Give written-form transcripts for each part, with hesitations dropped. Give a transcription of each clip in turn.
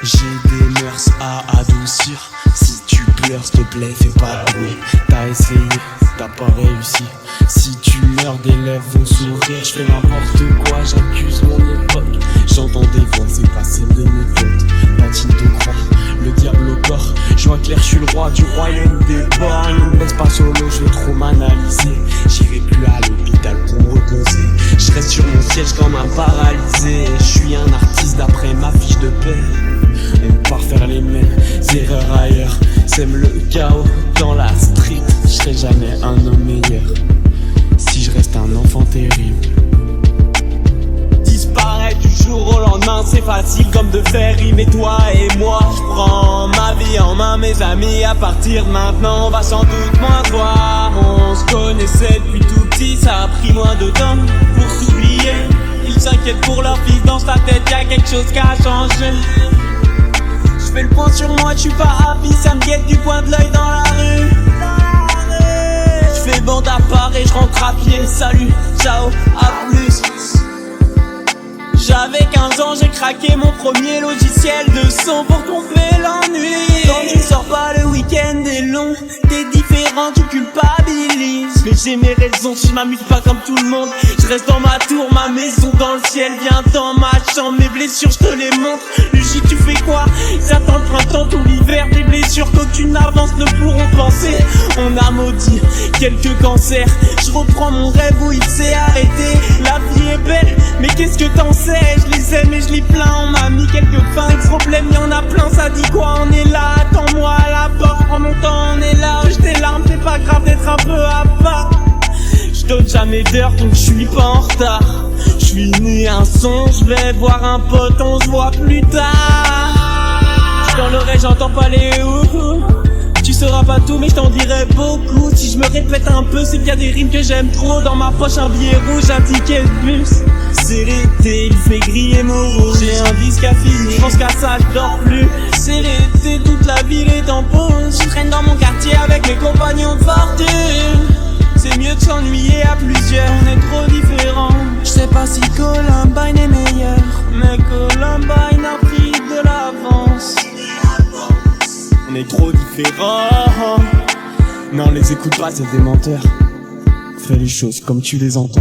J'ai des mœurs à adoucir. Si tu pleures, s'il te plaît, fais pas de bruit. T'as essayé, t'as pas réussi. Si tu meurs, des lèvres vont s'ouvrir. Je fais n'importe quoi, j'accuse mon époque. J'entends des voix, c'est pas celle de mes potes. Patine de croix, le diable au corps. Je vois clair, je suis le roi du royaume des bords. Ne me laisse pas solo, je veux trop m'analyser. J'irai plus à l'hôpital pour me reposer. Je reste sur mon siège comme un paralysé. Je suis un artiste d'après ma fiche de paix. On part faire les mêmes erreurs ailleurs. Sème le chaos dans la street. Je serai jamais un homme meilleur si je reste un enfant terrible. Disparaître du jour au lendemain, c'est facile comme de faire rimer toi et moi. Je prends ma vie en main, mes amis, à partir de maintenant, on va sans doute moins se voir. On se connaissait depuis tout petit, ça a pris moins de temps pour s'oublier. Ils s'inquiètent pour leur fils, dans sa tête y'a quelque chose qui a changé. Je fais le point sur moi, je suis pas happy, ça me guette du coin de l'œil dans la rue. Je fais bande à part et je rentre à pied, salut, ciao, à plus. J'avais 15 ans, j'ai craqué mon premier logiciel de son pour tromper l'ennui. Quand tu sors pas, le week-end est long, t'es différent, tu culpabilises. Mais j'ai mes raisons, si je m'amuse pas comme tout le monde. Je reste dans ma tour, ma maison dans le ciel. Viens dans ma chambre, mes blessures, je te les montre. Lucie, tu fais quoi? J'attends le printemps, tout l'hiver. Des blessures qu'aucune avance ne pourront penser. On a maudit quelques cancers. Je reprends mon rêve où il s'est arrêté. La vie est belle, mais qu'est-ce que t'en sais? Je les aime et je les plains. On m'a mis quelques fins, ex-problèmes, y'en a plein. Ça dit quoi? On est là, attends-moi à la porte. Prends mon temps, on est là. Je tes larmes, c'est pas grave d'être un peu à part. Je donne jamais d'heure donc je suis pas en retard. Je suis né un son, je vais voir un pote, on se voit plus tard. Dans l'oreille j'entends pas les ouh. Tu sauras pas tout mais je t'en dirai beaucoup. Si je me répète un peu c'est qu'il y a des rimes que j'aime trop. Dans ma poche un billet rouge, un ticket de bus. C'est l'été, il fait griller mon rouge. J'ai un disque à finir, je pense qu'à ça je dors plus. C'est l'été, toute la ville est en pause. Je traîne dans mon quartier avec mes compagnons de fortune. C'est mieux de s'ennuyer à plusieurs, on est trop différents. Je sais pas si Columbine est meilleur, mais Columbine a pris de l'avance. On est trop différents. Non, les écoute pas, c'est des menteurs. Fais les choses comme tu les entends.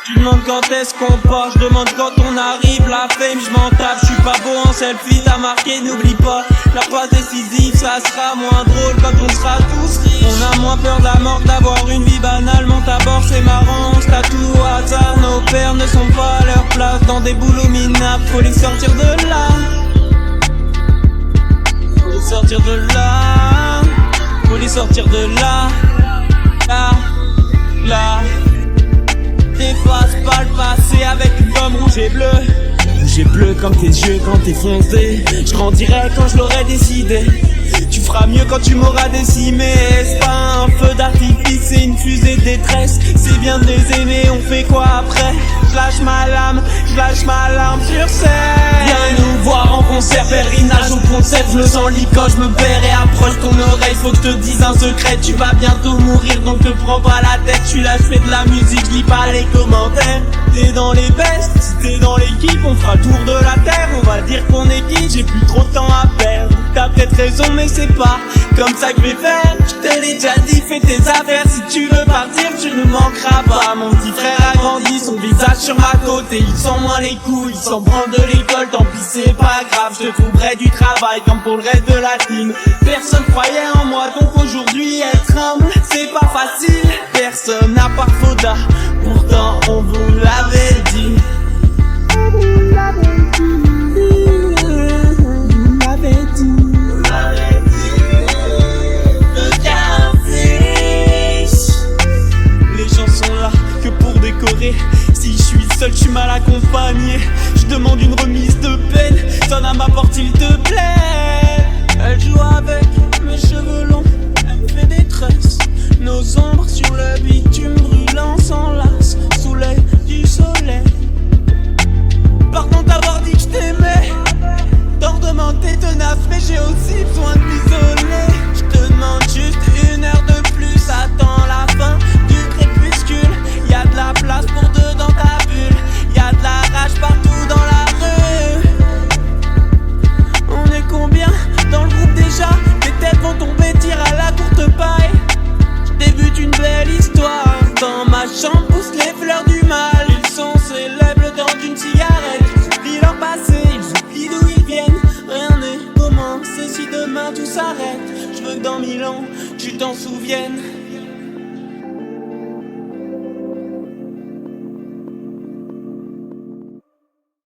Tu demandes quand est-ce qu'on part, je demande quand on arrive. La fame, je m'en tape, je suis pas beau en selfie. T'as marqué, n'oublie pas, la passe décisive, ça sera moins drôle quand on sera tous riches. On a moins peur de la mort, d'avoir une vie banale. Monte à bord, c'est marrant, on se tatoue au hasard. Nos pères ne sont pas à leur place dans des boulots minables. Faut les sortir de là. Faut les sortir de là. Faut les sortir de là. Là. T'effaces pas le passé avec une gomme rouge et bleue. Rouge et bleu comme tes yeux quand t'es foncé. Je grandirai quand je l'aurai décidé. Tu feras mieux quand tu m'auras décimé. C'est pas un feu d'artifice, c'est une fusée de détresse. C'est bien de les aimer, on fait quoi après? Je lâche ma lame sur scène. Viens nous voir en concert, pèlerinage au concept. Je me sens libre quand je me perds et approche ton oreille. Faut que je te dise un secret, tu vas bientôt mourir donc te prends pas la tête. Je suis là, je fais de la musique, je lis pas les commentaires. T'es dans les bestes, si t'es dans l'équipe, on fera le tour de la terre. On va dire qu'on est quitte, j'ai plus trop de temps à perdre. T'as peut-être raison mais c'est pas comme ça que je vais faire. Je te l'ai déjà dit, fais tes affaires. Si tu veux partir, tu ne manqueras pas. Mon petit frère a grandi, son visage sur ma côte. Et il sent moins les coups, il s'en branle de l'école. Tant pis c'est pas grave, je te trouverai du travail comme pour le reste de la team. Personne croyait en moi donc aujourd'hui être humble c'est pas facile. Personne n'a pas Foda, pourtant on vous l'avait dit. On vous l'avait dit. Si je suis seul, je suis mal accompagné. Je demande une remise de peine. Sonne à ma porte, s'il te plaît. Elle joue avec mes cheveux longs. Elle me fait des tresses. Nos ombres sur le bitume brûlant s'enlacent sous l'œil du soleil. temps pousse les fleurs du mal. Ils sont célèbres l'odeur d'une cigarette. Ils oublient leur passé, ils oublient d'où ils viennent. Rien n'est commencé si demain tout s'arrête. Je veux que dans 1000 ans tu t'en souviennes.